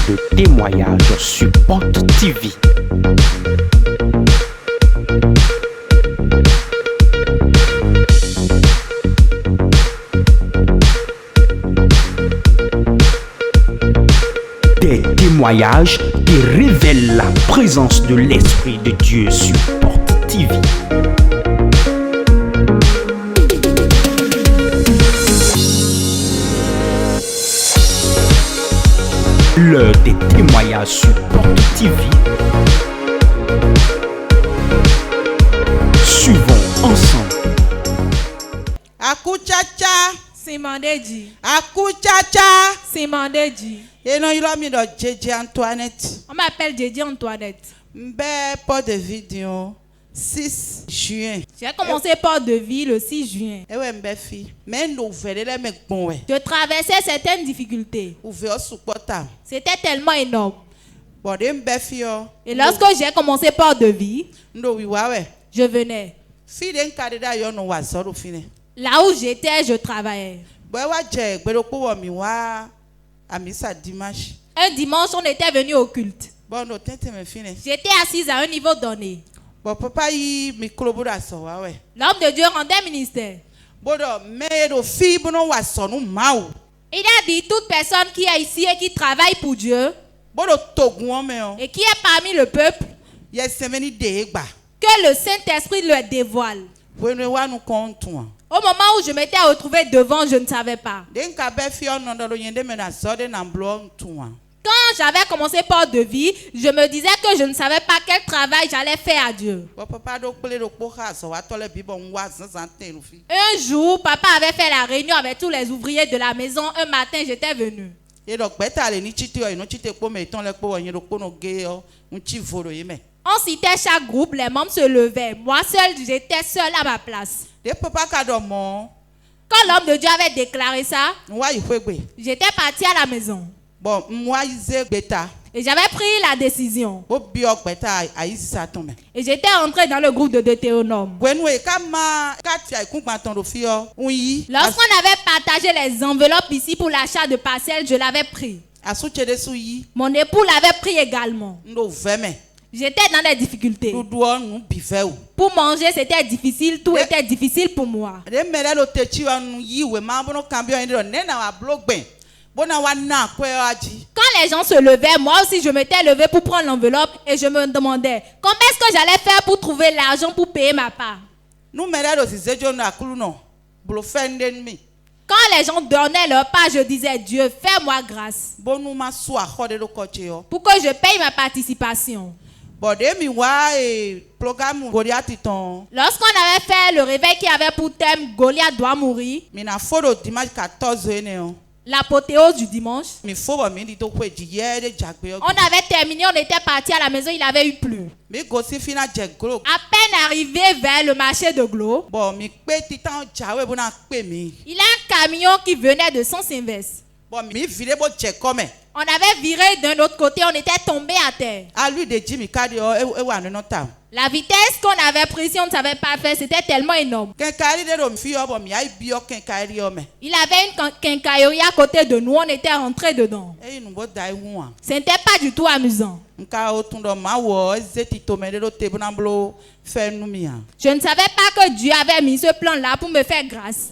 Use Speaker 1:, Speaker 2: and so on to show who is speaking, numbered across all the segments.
Speaker 1: de témoignages sur Porte TV. Des témoignages qui révèlent la présence de l'Esprit de Dieu sur Porte TV. L'heure des témoignages sur Porte TV. Suivons ensemble.
Speaker 2: Akuchacha.
Speaker 3: Simandeji.
Speaker 2: Akuchacha.
Speaker 3: Simandeji.
Speaker 2: Et non, il a mis dans Djedje Antoinette.
Speaker 3: On m'appelle Djedje Antoinette.
Speaker 2: M'be pas de vidéo. 6 juin.
Speaker 3: J'ai commencé Porte de Vie le 6 juin.
Speaker 2: Et ouais, m'be fille. Mais nouvelle, elle est bon ouais.
Speaker 3: Je traversais certaines difficultés.
Speaker 2: Ouvert sous portable.
Speaker 3: C'était tellement énorme.
Speaker 2: Bon, de m'be fille.
Speaker 3: Et lorsque j'ai commencé Porte de Vie,
Speaker 2: No oui ouais.
Speaker 3: je venais.
Speaker 2: Fille d'un candidat yo no wa soro fine.
Speaker 3: Là où j'étais, je travaillais.
Speaker 2: Bon wa je gbero ko wo mi wa amisa dimanche.
Speaker 3: Un dimanche, on était venu au culte.
Speaker 2: Bon no tente me fine.
Speaker 3: J'étais assise à un niveau donné.
Speaker 2: Bon papa yi micro bura so wa ouais.
Speaker 3: L'homme de Dieu rendait ministère.
Speaker 2: Bon do me do fille bono wa so no mawo.
Speaker 3: Il a dit toute personne qui est ici et qui travaille pour Dieu
Speaker 2: Bon do togun me o.
Speaker 3: et qui est parmi le peuple,
Speaker 2: Yes semeni de gba.
Speaker 3: que le Saint-Esprit le dévoile.
Speaker 2: When we wa nu kontu.
Speaker 3: Au moment où je m'étais retrouvée devant, je ne savais pas.
Speaker 2: Den ka be fille on do yende me na so de na blo ntu.
Speaker 3: Quand j'avais commencé Porte de Vie, je me disais que je ne savais pas quel travail j'allais faire à Dieu.
Speaker 2: Papa do pele do po ha so wa to le bibo nwa san ten fi.
Speaker 3: Un jour, papa avait fait la réunion avec tous les ouvriers de la maison. Un matin, j'étais venue.
Speaker 2: E do peta le ni chiti o ino chite po me ton le po yin do po no ge o nchi voro yi me.
Speaker 3: On citait chaque groupe, les membres se levaient. Moi seule, j'étais seule à ma place.
Speaker 2: De papa ka do mo
Speaker 3: Quand l'homme de Dieu avait déclaré ça,
Speaker 2: nwa yi fegbe.
Speaker 3: j'étais partie à la maison.
Speaker 2: Bon moi ize gbeta.
Speaker 3: Et j'avais pris la décision.
Speaker 2: Bo bi o gbeta ayi sa ton me.
Speaker 3: Et j'étais entrée dans le groupe de Deutéronome.
Speaker 2: When we ka ma ka ti ai kun pa ton do fi o unyi.
Speaker 3: Lorsqu'on avait partagé les enveloppes ici pour l'achat de parcelles, je l'avais pris.
Speaker 2: Asuche de su yi
Speaker 3: Mon époux l'avait pris également.
Speaker 2: ndo veme.
Speaker 3: J'étais dans des difficultés.
Speaker 2: Dudu o nu bi ve o.
Speaker 3: Pour manger, c'était difficile. Tout était difficile pour moi.
Speaker 2: De mere lo te chi o nu yi we ma bono kan bi o yin do ne na wa blo gben. Bona wa na kwe aji.
Speaker 3: Quand les gens se levaient, moi aussi je m'étais levée pour prendre l'enveloppe et je me demandais comment est-ce que j'allais faire pour trouver l'argent pour payer ma part.
Speaker 2: Nu mere lo si zejo na kulu no. Blo fenden mi.
Speaker 3: Quand les gens donnaient leur part, je disais Dieu, fais-moi grâce
Speaker 2: Bonu ma so akode do koche o.
Speaker 3: pour que je paye ma participation.
Speaker 2: Bon de mi wa programme Goliath ton.
Speaker 3: Lorsqu'on avait fait le réveil qui avait pour thème Goliath doit mourir,
Speaker 2: Mi na fodo dimanche 14 ene o.
Speaker 3: l'apothéose du dimanche,
Speaker 2: Mi fobo mi di to kwe di ye de jagbe o.
Speaker 3: on avait terminé, on était parti à la maison, il avait eu plu.
Speaker 2: Mi go si fina je gro.
Speaker 3: À peine arrivé vers le marché de Glo,
Speaker 2: Bon mi pe titan jawe bona pe mi.
Speaker 3: il a un camion qui venait de Sens-Invest.
Speaker 2: Bon mi vire bo je come.
Speaker 3: On avait viré d'un autre côté, on était tombé à terre.
Speaker 2: A lui de Jimmy kadi o e wa no ta.
Speaker 3: La vitesse qu'on avait prise, si on ne savait pas faire, c'était tellement énorme.
Speaker 2: Ken kari de do mi fi o bon mi ai bi o ken kari o me.
Speaker 3: Il avait une quincaillerie à côté de nous, on était rentrés dedans.
Speaker 2: E nu bo dai wu an.
Speaker 3: Ce n'était pas du tout amusant.
Speaker 2: Nka o tun do ma wo ezeti to me de do te bona blo fe nu mi an.
Speaker 3: Je ne savais pas que Dieu avait mis ce plan-là pour me faire grâce.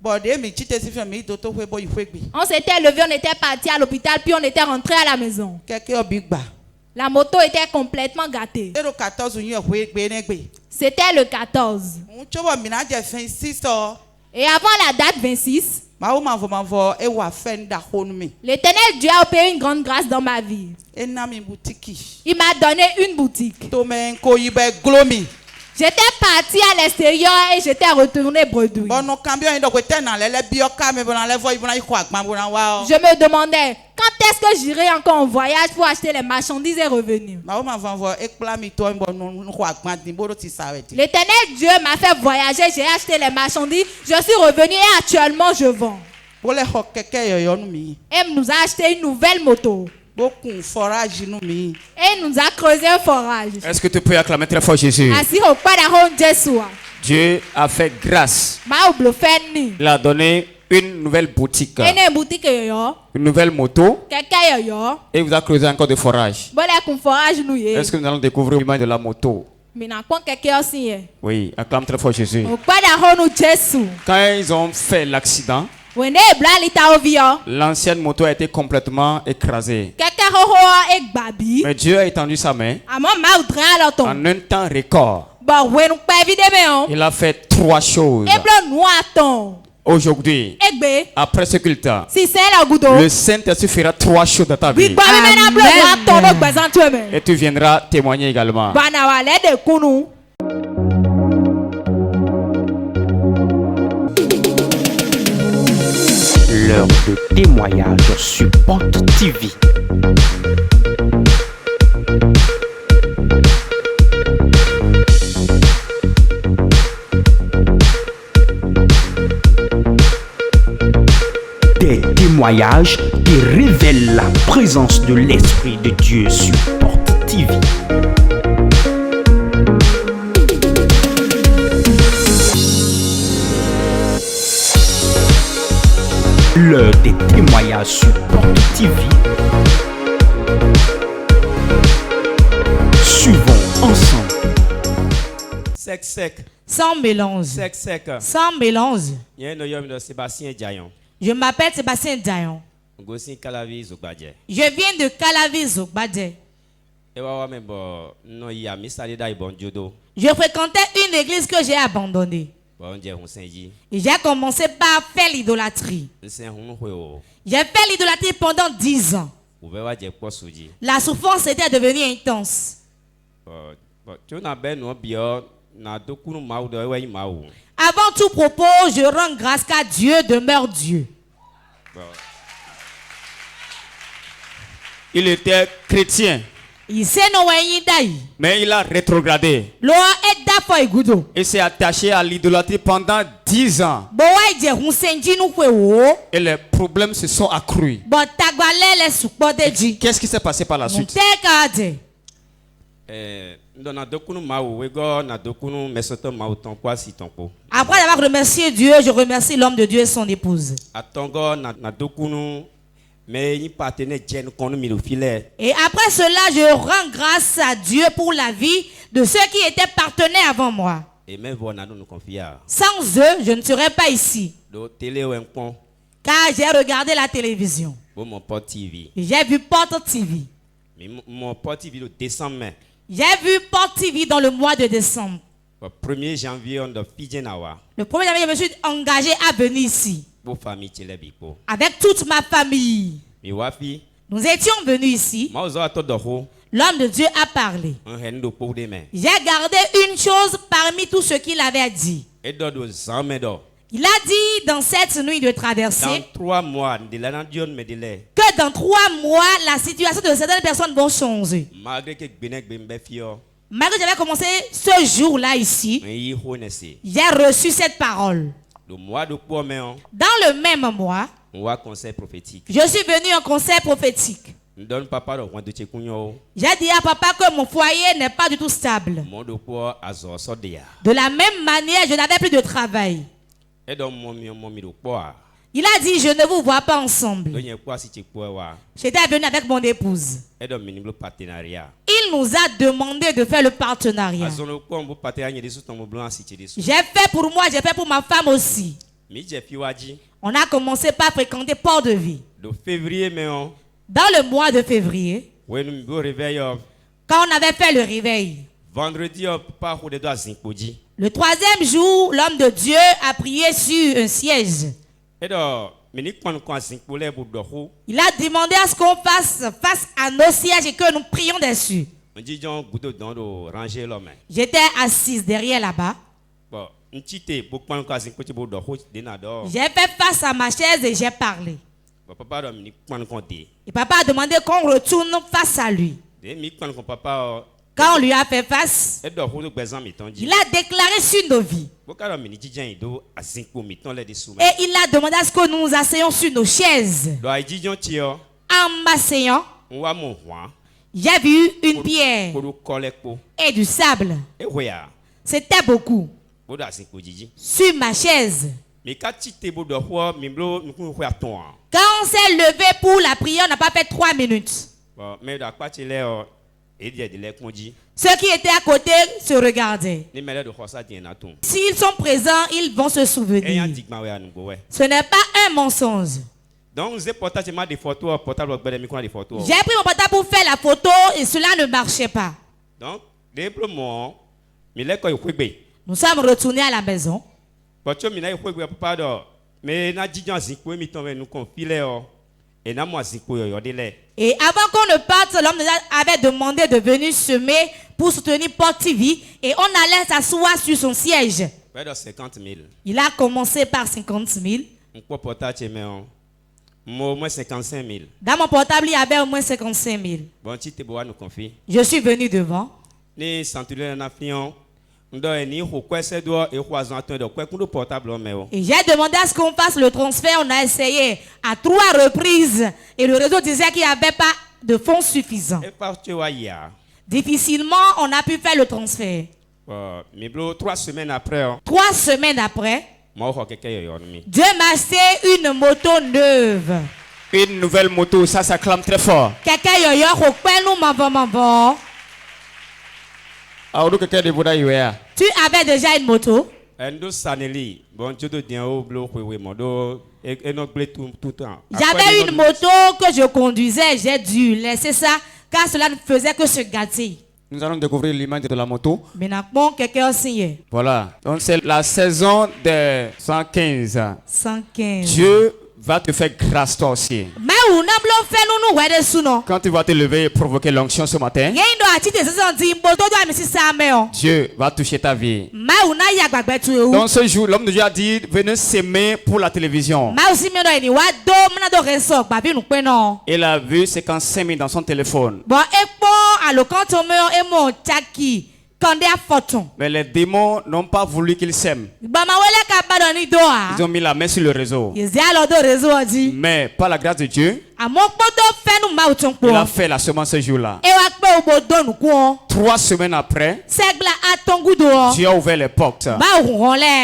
Speaker 2: Bon de mi chite si fe mi do to we bo ifwe gbi.
Speaker 3: On s'était levé, on était parti à l'hôpital, puis on était rentré à la maison.
Speaker 2: Keke o bi gba.
Speaker 3: La moto était complètement gâtée.
Speaker 2: E do 14 yin o we gbe ne gbe.
Speaker 3: C'était le 14.
Speaker 2: Un chobo mi na je 26 o.
Speaker 3: Et avant la date 26,
Speaker 2: Ma o ma vo e wa fe nda honu mi.
Speaker 3: l'Éternel Dieu a opéré une grande grâce dans ma vie.
Speaker 2: E na mi boutique.
Speaker 3: Il m'a donné une boutique.
Speaker 2: To me ko yi be glomi.
Speaker 3: J'étais partie à l'extérieur et j'étais retournée bredouille.
Speaker 2: Bon no cambio yin do ko te na le bi o ka me bona le vo yi bona ikwa agba bona wa o.
Speaker 3: Je me demandais quand est-ce que j'irai encore en voyage pour acheter les marchandises et revenir.
Speaker 2: Ma o ma vo e kpla mi to bon no ko agba din bo do ti saweti.
Speaker 3: L'Éternel Dieu m'a fait voyager, j'ai acheté les marchandises, je suis revenue et actuellement je vends.
Speaker 2: Bo le ho keke yoyo nu mi.
Speaker 3: Et nous a acheté une nouvelle moto.
Speaker 2: Beaucoup forage nu mi.
Speaker 3: Et il nous a creusé un forage.
Speaker 4: Est-ce que tu peux acclamer très fort Jésus?
Speaker 3: Ainsi au pas d'arrond Jesua.
Speaker 4: Dieu a fait grâce.
Speaker 3: Ma oublo fenni.
Speaker 4: Il a donné une nouvelle boutique,
Speaker 3: Ene boutique yo.
Speaker 4: une nouvelle moto,
Speaker 3: Quelqu'un yo.
Speaker 4: et vous a creusé encore de forage.
Speaker 3: Bon la qu'on forage nous ye.
Speaker 4: Est-ce que nous allons découvrir le de la moto?
Speaker 3: Mais n'a pas quelqu'un aussi.
Speaker 4: Oui, acclame très fort Jésus.
Speaker 3: Au pas d'argent nous Jésus.
Speaker 4: Quand ils ont fait l'accident,
Speaker 3: Wende bla lita ovio.
Speaker 4: l'ancienne moto a été complètement écrasée.
Speaker 3: Quelqu'un ho ek babi.
Speaker 4: Mais Dieu a étendu sa main
Speaker 3: Amon ma udra la ton.
Speaker 4: en un temps record.
Speaker 3: Ba we nous pas évidemment.
Speaker 4: Il a fait 3 choses.
Speaker 3: E blanc noir ton.
Speaker 4: Aujourd'hui,
Speaker 3: Egbe.
Speaker 4: après ce culte,
Speaker 3: Si c'est la goudo.
Speaker 4: le Saint-Esprit fera 3 choses dans ta
Speaker 3: Oui,
Speaker 4: vie.
Speaker 3: bah mais na blanc noir ton donc bazan tu me.
Speaker 4: Et tu viendras témoigner également.
Speaker 3: Bana wale de kunu.
Speaker 1: L'heure de témoignage sur Porte TV. Des témoignages qui révèlent la présence de l'Esprit de Dieu sur Porte TV. L'heure des témoignages sur Porte TV. Suivons ensemble.
Speaker 5: Sec.
Speaker 6: Sans mélange.
Speaker 5: Sec.
Speaker 6: Sans mélange.
Speaker 5: Il y a un homme de Sébastien Diayon.
Speaker 6: Je m'appelle Sébastien Dayon.
Speaker 5: Gossin Calavi Zobadje.
Speaker 6: Je viens de Calavi Zokbadje.
Speaker 5: Et voilà, mais bon, non, il y a mis ça dans bon judo.
Speaker 6: Je fréquentais une église que j'ai abandonnée.
Speaker 5: Bon, Dieu, on s'est dit.
Speaker 6: Et j'ai commencé par faire l'idolâtrie.
Speaker 5: C'est un homme.
Speaker 6: J'ai fait l'idolâtrie pendant 10 ans.
Speaker 5: Vous verrez, j'ai pas soudi.
Speaker 6: La souffrance était devenue intense.
Speaker 5: Tu n'as pas nous bien, n'a deux coups de maou de ouais maou.
Speaker 6: Avant tout propos, je rends grâce qu'à Dieu demeure Dieu.
Speaker 4: Il était chrétien,
Speaker 6: Il sait no dai.
Speaker 4: mais il a rétrogradé.
Speaker 6: Lo e da fo igudo.
Speaker 4: Il s'est attaché à l'idolâtrie pendant 10 ans.
Speaker 6: Bo wa je hun senji nu kwe wo.
Speaker 4: Et les problèmes se sont accrus.
Speaker 6: Bo tagbale le supodeji.
Speaker 4: Qu'est-ce qui s'est passé par la
Speaker 6: Mon
Speaker 4: suite?
Speaker 6: tekade.
Speaker 5: Dans deux coups de maou, we go, n'a deux coups de mesoto maou ton quoi si ton pot.
Speaker 6: Après avoir remercié Dieu, je remercie l'homme de Dieu et son épouse.
Speaker 5: À ton go, n'a deux coups de. Mais il partenait Jen qu'on nous mit au filet.
Speaker 6: Et après cela, je rends grâce à Dieu pour la vie de ceux qui étaient partenaires avant moi.
Speaker 5: Et même voilà, nous confier.
Speaker 6: Sans eux, je ne serais pas ici.
Speaker 5: Do télé ou un con.
Speaker 6: Car j'ai regardé la télévision.
Speaker 5: Bon, mon pote TV.
Speaker 6: J'ai vu Porte TV.
Speaker 5: Mais mon pote TV le décembre.
Speaker 6: J'ai vu Porte TV dans le mois de décembre.
Speaker 5: Le 1er janvier, on doit Fidjenawa.
Speaker 6: Le 1er janvier, je me suis engagé à venir ici.
Speaker 5: Pour famille, tu l'as bipo.
Speaker 6: Avec toute ma famille.
Speaker 5: Mais wafi,
Speaker 6: Nous étions venus ici.
Speaker 5: moi, aux autres d'or,
Speaker 6: L'homme de Dieu a parlé.
Speaker 5: un rendo pour des mains.
Speaker 6: J'ai gardé une chose parmi tout ce qu'il avait dit.
Speaker 5: Et d'autres, sans médor.
Speaker 6: Il a dit dans cette nuit de
Speaker 5: Dans
Speaker 6: traversée
Speaker 5: 3 mois, de la nation me délai.
Speaker 6: que dans 3 mois, la situation de certaines personnes vont changer.
Speaker 5: Malgré que Benek Bembe Fio,
Speaker 6: Malgré que j'avais commencé ce jour-là ici,
Speaker 5: mais il connaissait.
Speaker 6: j'ai reçu cette parole.
Speaker 5: Le mois de Poméon,
Speaker 6: Dans le même mois,
Speaker 5: on voit conseil prophétique.
Speaker 6: je suis venu en conseil prophétique.
Speaker 5: Nous donne papa le roi de Tchekounyo.
Speaker 6: J'ai dit à papa que mon foyer n'est pas du tout stable.
Speaker 5: Mon de quoi à Zosodia.
Speaker 6: De la même manière, je n'avais plus de travail.
Speaker 5: Et donc, mon mi de quoi.
Speaker 6: Il a dit, je ne vous vois pas ensemble.
Speaker 5: Donc, il y a quoi si tu peux voir.
Speaker 6: J'étais venu avec mon épouse.
Speaker 5: Et donc, minimum partenariat.
Speaker 6: Il nous a demandé de faire le partenariat.
Speaker 5: À son quoi, on peut partenariat des sous ton blanc si tu es sous.
Speaker 6: J'ai fait pour moi, j'ai fait pour ma femme aussi.
Speaker 5: Mais j'ai fait Wadi.
Speaker 6: On a commencé par fréquenter Port de Vie.
Speaker 5: De février, mais on.
Speaker 6: Dans le mois de février,
Speaker 5: Ouais, nous nous réveillons.
Speaker 6: quand on avait fait le réveil,
Speaker 5: Vendredi, on part au doigts Zinkodi.
Speaker 6: le 3e jour, l'homme de Dieu a prié sur un siège.
Speaker 5: Et donc, mais ni quand on Zinkoli pour d'or.
Speaker 6: Il a demandé à ce qu'on fasse face à nos sièges et que nous prions dessus.
Speaker 5: On dit Jean Goudo dans le ranger l'homme.
Speaker 6: J'étais assise derrière là-bas.
Speaker 5: Bon, une petite pour quand on Zinkodi pour d'or, dénador.
Speaker 6: J'ai fait face à ma chaise et j'ai parlé.
Speaker 5: Papa Dominique quand on dit.
Speaker 6: Et papa a demandé qu'on retourne face à lui.
Speaker 5: Des quand on papa.
Speaker 6: Quand on lui a fait face,
Speaker 5: Et d'or, le besoin m'étant dit.
Speaker 6: il a déclaré sur nos vies.
Speaker 5: Pourquoi Dominique dit Jean Ido à Zinko m'étant les dessous.
Speaker 6: Et il a demandé à ce que nous nous asseyons sur nos chaises.
Speaker 5: Donc, il dit Jean Tio.
Speaker 6: En m'asseyant,
Speaker 5: On va mon roi.
Speaker 6: j'ai vu une pierre
Speaker 5: Pour le collecte.
Speaker 6: et du sable.
Speaker 5: Et voilà.
Speaker 6: C'était beaucoup.
Speaker 5: Pour la Zinko Didi.
Speaker 6: Sur ma chaise.
Speaker 5: Mais quand tu t'es beau de fois, miblo nous pouvons faire ton.
Speaker 6: Quand on s'est levé pour la prière, on n'a pas fait 3 minutes.
Speaker 5: Bon, mais d'accord, tu l'es et il y a des lettres qu'on dit.
Speaker 6: Ceux qui étaient à côté se regardaient.
Speaker 5: Les mêlés de ça tiennent à tout.
Speaker 6: S'ils sont présents, ils vont se
Speaker 5: Et
Speaker 6: souvenir.
Speaker 5: un digma ouais à nous ouais.
Speaker 6: Ce n'est pas un mensonge.
Speaker 5: Donc j'ai porté des photos, portable des micros des photos.
Speaker 6: J'ai pris mon portable pour faire la photo et cela ne marchait pas.
Speaker 5: Donc simplement, mais là quand il faut bien.
Speaker 6: Nous sommes retournés à la maison.
Speaker 5: Parce que il faut bien pas mais na dit dans zikwe mi tombe nous confiler et na moi zikwe yo délai.
Speaker 6: Et avant qu'on ne parte, l'homme avait demandé de venir semer pour soutenir Port TV et on allait s'asseoir sur son siège.
Speaker 5: Près de 50 000.
Speaker 6: Il a commencé par 50 000.
Speaker 5: On peut porter mais au moins 55 000.
Speaker 6: Dans mon portable, il y avait au moins 55 000.
Speaker 5: Bon, tu te bois nous confie.
Speaker 6: Je suis venu devant.
Speaker 5: Ni centulaire na fion. Ni quoi c'est doit et quoi de quoi qu'on portable mais
Speaker 6: Et j'ai demandé à ce qu'on fasse le transfert. On a essayé à 3 reprises et le réseau disait qu'il n'y avait pas de fonds suffisants.
Speaker 5: Et parce que hier.
Speaker 6: Difficilement, on a pu faire le transfert.
Speaker 5: Mais 3 semaines après.
Speaker 6: 3 semaines après,
Speaker 5: Dieu
Speaker 6: m'a acheté une moto neuve.
Speaker 4: Une nouvelle moto, ça clame très fort.
Speaker 6: Quelqu'un yoyo kokpe nous m'avons. Tu avais déjà une moto?
Speaker 5: Endo saneli, bon Dieu de Dieu au bloc oui modo et non blé tout temps.
Speaker 6: J'avais une moto que je conduisais, j'ai dû laisser ça car cela ne faisait que se gâter.
Speaker 4: Nous allons découvrir l'image de la moto.
Speaker 6: Maintenant, quelqu'un a signé.
Speaker 4: Voilà. Donc c'est la saison de 115.
Speaker 6: 115.
Speaker 4: Dieu va te faire grâce toi aussi.
Speaker 6: Mais on a bloqué fait nous ouais dessus non.
Speaker 4: Quand tu vas te lever et provoquer l'onction ce matin, Dieu va toucher ta vie. Dans ce jour, l'homme de Dieu a dit, venez s'aimer pour la télévision. Il a vu 55 000 dans son téléphone. Mais les démons n'ont pas voulu qu'il s'aime. Ils ont mis la main sur le réseau. Mais par la grâce de Dieu, il a fait la semence ce jour-là. 3 semaines après, Dieu a ouvert les portes.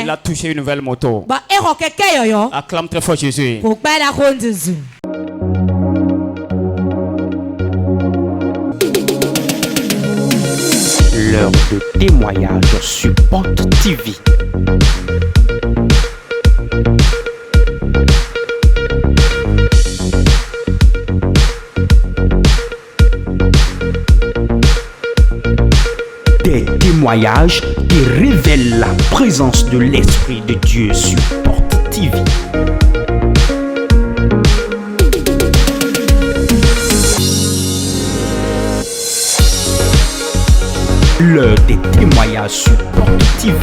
Speaker 4: Il a touché une nouvelle moto. Acclame très fort Jésus.
Speaker 1: L'heure de témoignage sur Porte TV. Des témoignages qui révèlent la présence de l'Esprit de Dieu sur Porte TV. L'heure des témoignages sur Porte TV.